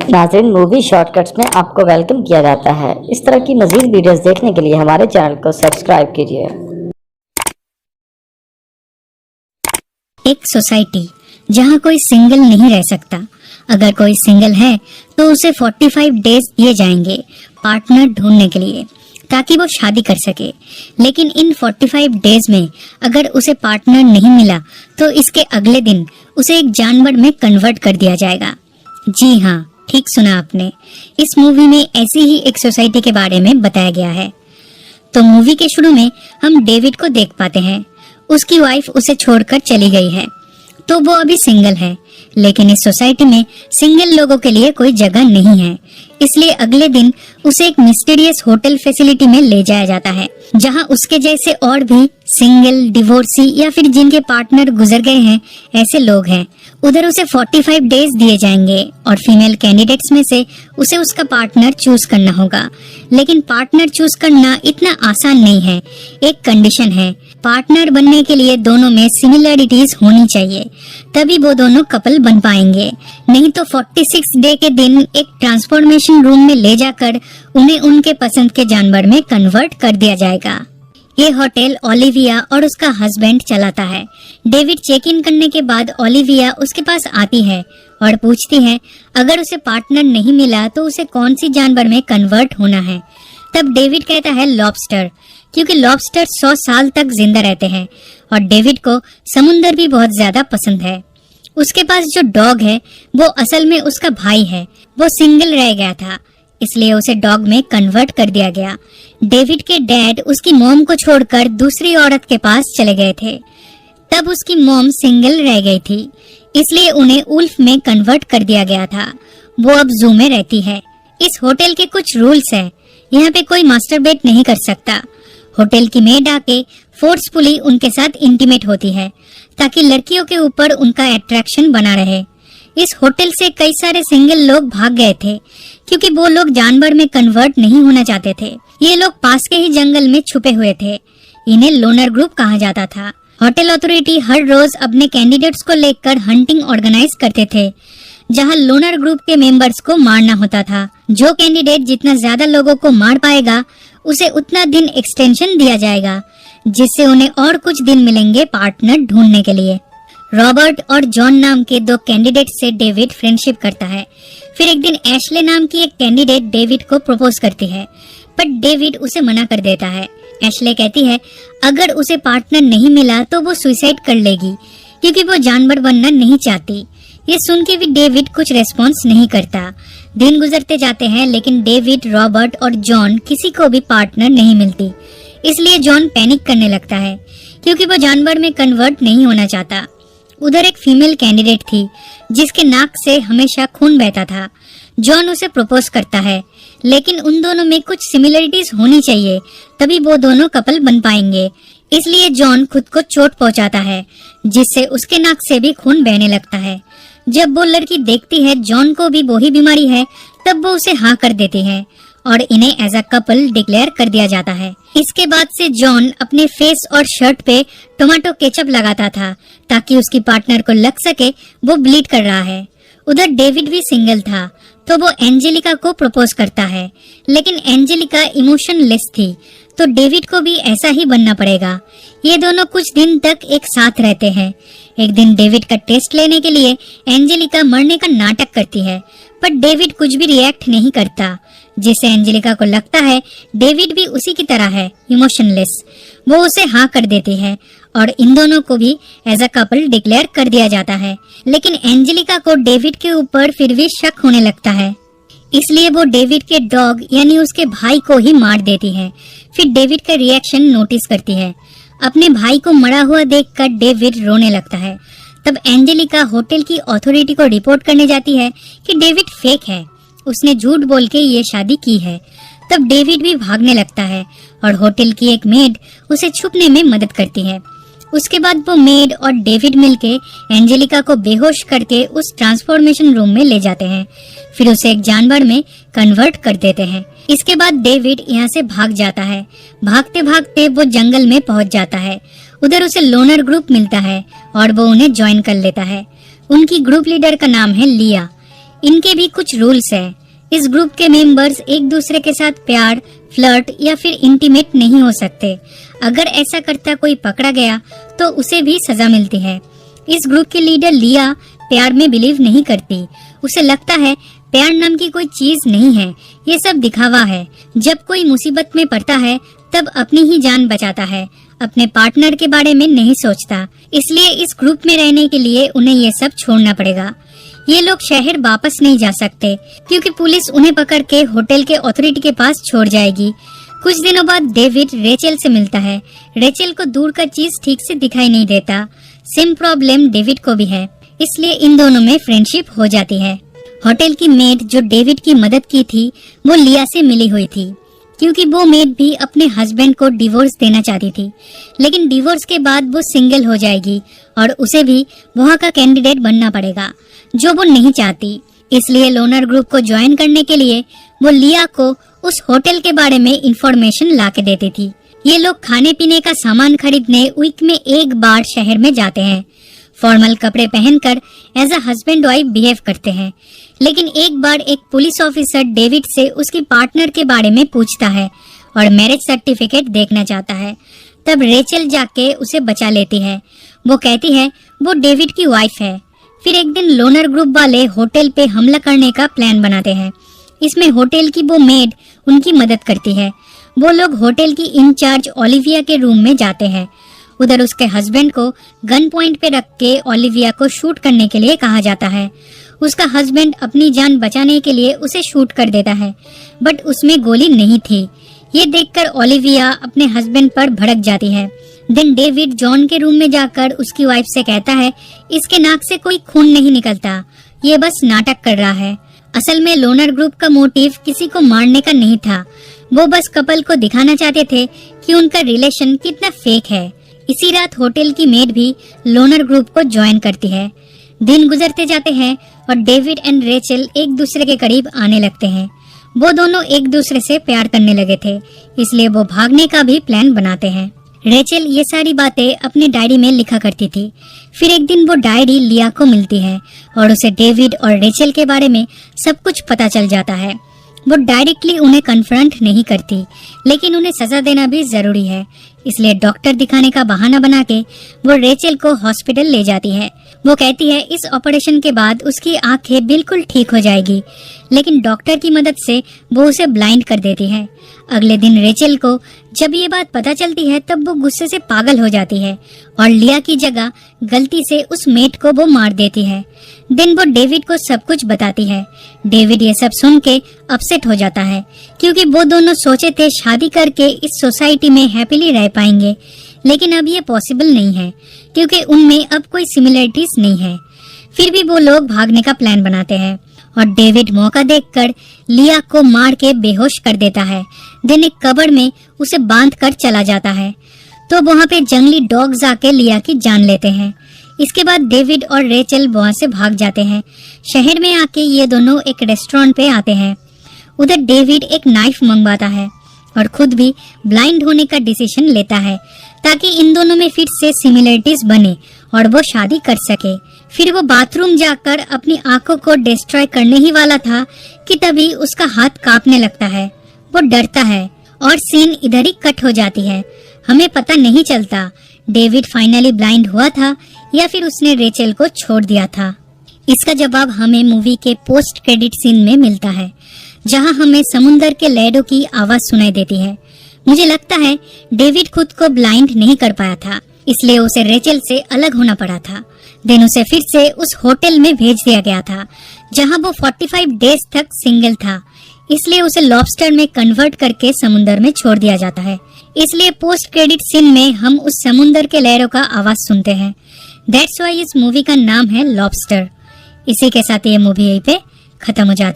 नाज़रीन, movie shortcuts में आपको वेलकम किया जाता है। इस तरह की मज़ीद वीडियोस देखने के लिए हमारे चैनल को सब्सक्राइब कीजिए। एक सोसाइटी जहां कोई सिंगल नहीं रह सकता। अगर कोई सिंगल है तो उसे 45 डेज दिए जाएंगे पार्टनर ढूंढने के लिए, ताकि वो शादी कर सके। लेकिन इन 45 डेज में अगर उसे पार्टनर नहीं मिला तो इसके अगले दिन उसे एक जानवर में कन्वर्ट कर दिया जाएगा। जी हाँ, ठीक सुना आपने। इस मूवी में ऐसी ही एक सोसाइटी के बारे में बताया गया है। तो मूवी के शुरू में हम डेविड को देख पाते हैं। उसकी वाइफ उसे छोड़कर चली गई है, तो वो अभी सिंगल है। लेकिन इस सोसाइटी में सिंगल लोगों के लिए कोई जगह नहीं है, इसलिए अगले दिन उसे एक मिस्टीरियस होटल फैसिलिटी में ले जाया जाता है, जहां उसके जैसे और भी सिंगल, डिवोर्सी या फिर जिनके पार्टनर गुजर गए हैं ऐसे लोग हैं। उधर उसे 45 डेज दिए जाएंगे और फीमेल कैंडिडेट्स में से उसे उसका पार्टनर चूज करना होगा। लेकिन पार्टनर चूज करना इतना आसान नहीं है। एक कंडीशन है, पार्टनर बनने के लिए दोनों में सिमिलरिटीज होनी चाहिए, तभी वो दोनों कपल बन पाएंगे। नहीं तो 46 डे के दिन एक ट्रांसफॉर्मेशन रूम में ले जाकर उन्हें उनके पसंद के जानवर में कन्वर्ट कर दिया जाएगा। ये होटल ओलिविया और उसका हस्बैंड चलाता है। डेविड चेक इन करने के बाद ओलिविया उसके पास आती है और पूछती है अगर उसे पार्टनर नहीं मिला तो उसे कौन सी जानवर में कन्वर्ट होना है। तब डेविड कहता है लॉबस्टर, क्योंकि लॉबस्टर 100 साल तक जिंदा रहते हैं और डेविड को समुंदर भी बहुत ज्यादा पसंद है। उसके पास जो डॉग है वो असल में उसका भाई है। वो सिंगल रह गया था, इसलिए उसे डॉग में कन्वर्ट कर दिया गया। डेविड के डैड उसकी मॉम को छोड़कर दूसरी औरत के पास चले गए थे। तब उसकी मॉम सिंगल रह गई थी, इसलिए उन्हें उल्फ में कन्वर्ट कर दिया गया था। वो अब जू में रहती है। इस होटल के कुछ रूल्स हैं। यहाँ पे कोई मास्टरबेट नहीं कर सकता। होटल की मेड आके फोर्सफुली उनके साथ इंटीमेट होती है, ताकि लड़कियों के ऊपर उनका अट्रैक्शन बना रहे। इस होटल से कई सारे सिंगल लोग भाग गए थे, क्योंकि वो लोग जानवर में कन्वर्ट नहीं होना चाहते थे। ये लोग पास के ही जंगल में छुपे हुए थे। इन्हें लोनर ग्रुप कहा जाता था। होटल अथॉरिटी हर रोज अपने कैंडिडेट्स को लेकर हंटिंग ऑर्गेनाइज करते थे, जहां लोनर ग्रुप के मेंबर्स को मारना होता था। जो कैंडिडेट जितना ज्यादा लोगों को मार पाएगा उसे उतना दिन एक्सटेंशन दिया जाएगा, जिससे उन्हें और कुछ दिन मिलेंगे पार्टनर ढूंढने के लिए। रॉबर्ट और जॉन नाम के 2 कैंडिडेट से डेविड फ्रेंडशिप करता है। फिर एक दिन एशले नाम की एक कैंडिडेट डेविड को प्रपोज करती है, पर डेविड उसे मना कर देता है। एशले कहती है अगर उसे पार्टनर नहीं मिला तो वो सुसाइड कर लेगी, क्योंकि वो जानवर बनना नहीं चाहती। ये सुन के भी डेविड कुछ रेस्पॉन्स नहीं करता। दिन गुजरते जाते हैं, लेकिन डेविड, रॉबर्ट और जॉन किसी को भी पार्टनर नहीं मिलती। इसलिए जॉन पैनिक करने लगता है, क्योंकि वो जानवर में कन्वर्ट नहीं होना चाहता। उधर एक फीमेल कैंडिडेट थी जिसके नाक से हमेशा खून बहता था। जॉन उसे प्रपोज करता है, लेकिन उन दोनों में कुछ सिमिलरिटीज होनी चाहिए, तभी वो दोनों कपल बन पाएंगे। इसलिए जॉन खुद को चोट पहुंचाता है, जिससे उसके नाक से भी खून बहने लगता है। जब वो लड़की देखती है जॉन को भी वही बीमारी है, तब वो उसे हाँ कर देती है और इन्हें एज अ कपल डिक्लेयर कर दिया जाता है। इसके बाद से जॉन अपने फेस और शर्ट पे टोमेटो केचप लगाता था, ताकि उसकी पार्टनर को लग सके वो ब्लीड कर रहा है। उधर डेविड भी सिंगल था, तो वो एंजेलिका को प्रपोज करता है, लेकिन एंजेलिका इमोशनलेस थी, तो डेविड को भी ऐसा ही बनना पड़ेगा। ये दोनों कुछ दिन तक एक साथ रहते हैं। एक दिन डेविड का टेस्ट लेने के लिए एंजेलिका मरने का नाटक करती है, पर डेविड कुछ भी रिएक्ट नहीं करता, जिससे एंजेलिका को लगता है डेविड भी उसी की तरह है, इमोशनलेस। वो उसे हाँ कर देती है और इन दोनों को भी एज अ कपल डिक्लेयर कर दिया जाता है। लेकिन एंजेलिका को डेविड के ऊपर फिर भी शक होने लगता है, इसलिए वो डेविड के डॉग यानी उसके भाई को ही मार देती है। फिर डेविड का रिएक्शन नोटिस करती है। अपने भाई को मरा हुआ देखकर डेविड रोने लगता है। तब एंजेलिका होटल की अथॉरिटी को रिपोर्ट करने जाती है कि डेविड फेक है, उसने झूठ बोल के ये शादी की है। तब डेविड भी भागने लगता है और होटल की एक मेड उसे छुपने में मदद करती है। उसके बाद वो मेड और डेविड मिलके एंजेलिका को बेहोश करके उस ट्रांसफॉर्मेशन रूम में ले जाते हैं। फिर उसे एक जानवर में कन्वर्ट कर देते हैं। इसके बाद डेविड यहाँ से भाग जाता है। भागते भागते वो जंगल में पहुंच जाता है। उधर उसे लोनर ग्रुप मिलता है और वो उन्हें ज्वाइन कर लेता है। उनकी ग्रुप लीडर का नाम है लिया। इनके भी कुछ रूल्स है। इस ग्रुप के मेंबर्स एक दूसरे के साथ प्यार, फ्लर्ट या फिर इंटीमेट नहीं हो सकते। अगर ऐसा करता कोई पकड़ा गया तो उसे भी सजा मिलती है। इस ग्रुप की लीडर लिया प्यार में बिलीव नहीं करती। उसे लगता है प्यार नाम की कोई चीज नहीं है, ये सब दिखावा है। जब कोई मुसीबत में पड़ता है तब अपनी ही जान बचाता है, अपने पार्टनर के बारे में नहीं सोचता। इसलिए इस ग्रुप में रहने के लिए उन्हें ये सब छोड़ना पड़ेगा। ये लोग शहर वापस नहीं जा सकते क्योंकि पुलिस उन्हें पकड़ के होटल के अथॉरिटी के पास छोड़ जाएगी। कुछ दिनों बाद डेविड रेचल से मिलता है। रेचल को दूर का चीज ठीक से दिखाई नहीं देता। सेम प्रॉब्लम डेविड को भी है, इसलिए इन दोनों में फ्रेंडशिप हो जाती है। होटल की मेड जो डेविड की मदद की थी वो लिया से मिली हुई थी क्योंकि वो मेड भी अपने हस्बैंड को डिवोर्स देना चाहती थी, लेकिन डिवोर्स के बाद वो सिंगल हो जाएगी और उसे भी वहाँ का कैंडिडेट बनना पड़ेगा जो वो नहीं चाहती। इसलिए लोनर ग्रुप को ज्वाइन करने के लिए वो लिया को उस होटल के बारे में इंफॉर्मेशन ला के देती थी। ये लोग खाने पीने का सामान खरीदने वीक में एक बार शहर में जाते हैं। फॉर्मल कपड़े पहनकर as a husband wife behave करते हैं। लेकिन एक बार एक पुलिस ऑफिसर डेविड से उसकी पार्टनर के बारे में पूछता है और मैरिज सर्टिफिकेट देखना चाहता है। तब रेचल जाके उसे बचा लेती है। वो कहती है वो डेविड की वाइफ है। फिर एक दिन लोनर ग्रुप वाले होटल पे हमला करने का प्लान बनाते हैं। इसमें होटल की वो मेड उनकी मदद करती है। वो लोग होटल की इंचार्ज ओलिविया के रूम में जाते हैं। उधर उसके हस्बैंड को गन पॉइंट पे रख के ओलिविया को शूट करने के लिए कहा जाता है। उसका हस्बैंड अपनी जान बचाने के लिए उसे शूट कर देता है, बट उसमें गोली नहीं थी। ये देखकर ओलिविया अपने हस्बैंड पर भड़क जाती है। देन डेविड जॉन के रूम में जाकर उसकी वाइफ से कहता है इसके नाक से कोई खून नहीं निकलता, ये बस नाटक कर रहा है। असल में लोनर ग्रुप का मोटिव किसी को मारने का नहीं था, वो बस कपल को दिखाना चाहते थे कि उनका रिलेशन कितना फेक है। इसी रात होटल की मेड भी लोनर ग्रुप को ज्वाइन करती है। दिन गुजरते जाते हैं और डेविड एंड रेचल एक दूसरे के करीब आने लगते हैं। वो दोनों एक दूसरे से प्यार करने लगे थे, इसलिए वो भागने का भी प्लान बनाते हैं। रेचल ये सारी बातें अपनी डायरी में लिखा करती थी। फिर एक दिन वो डायरी लिया को मिलती है और उसे डेविड और रेचल के बारे में सब कुछ पता चल जाता है। वो डायरेक्टली उन्हें कन्फ्रंट नहीं करती, लेकिन उन्हें सजा देना भी जरूरी है। इसलिए डॉक्टर दिखाने का बहाना बना के वो रेचल को हॉस्पिटल ले जाती है। वो कहती है इस ऑपरेशन के बाद उसकी आंखें बिल्कुल ठीक हो जाएगी, लेकिन डॉक्टर की मदद से वो उसे ब्लाइंड कर देती है। अगले दिन रेचल को जब ये बात पता चलती है तब वो गुस्से से पागल हो जाती है और लिया की जगह गलती से उस मेट को वो मार देती है। दिन वो डेविड को सब कुछ बताती है। डेविड ये सब सुन के अपसेट हो जाता है क्योंकि वो दोनों सोचे थे शादी करके इस सोसाइटी में हैप्पीली रह पाएंगे, लेकिन अब ये पॉसिबल नहीं है क्योंकि उनमें अब कोई सिमिलरिटीज नहीं है। फिर भी वो लोग भागने का प्लान बनाते हैं और डेविड मौका देखकर लिया को मार के बेहोश कर देता है। दिन एक कब्र में उसे बांध कर चला जाता है तो वहाँ पे जंगली डॉग्स आके लिया की जान लेते हैं। इसके बाद डेविड और रेचल वहाँ से भाग जाते हैं। शहर में आके ये दोनों एक रेस्टोरेंट पे आते हैं। उधर डेविड एक नाइफ मंगवाता है और खुद भी ब्लाइंड होने का डिसीजन लेता है ताकि इन दोनों में फिर से सिमिलरिटीज बने और वो शादी कर सके। फिर वो बाथरूम जाकर अपनी आंखों को डिस्ट्रॉय करने ही वाला था कि तभी उसका हाथ कांपने लगता है। वो डरता है और सीन इधर ही कट हो जाती है। हमें पता नहीं चलता डेविड फाइनली ब्लाइंड हुआ था या फिर उसने रेचल को छोड़ दिया था। इसका जवाब हमें मूवी के पोस्ट क्रेडिट सीन में मिलता है, जहां हमें समुंदर के लहरों की आवाज सुनाई देती है। मुझे लगता है डेविड खुद को ब्लाइंड नहीं कर पाया था, इसलिए उसे रेचल से अलग होना पड़ा था। देन उसे फिर से उस होटल में भेज दिया गया था जहां वो 45 डेज तक सिंगल था, इसलिए उसे लॉबस्टर में कन्वर्ट करके समुंदर में छोड़ दिया जाता है। इसलिए पोस्ट क्रेडिट सीन में हम उस समुंदर के लहरों का आवाज सुनते हैं। दैट्स व्हाई इस मूवी का नाम है लॉबस्टर। इसी के साथ ये मूवी यहीं पे खत्म हो जाती है।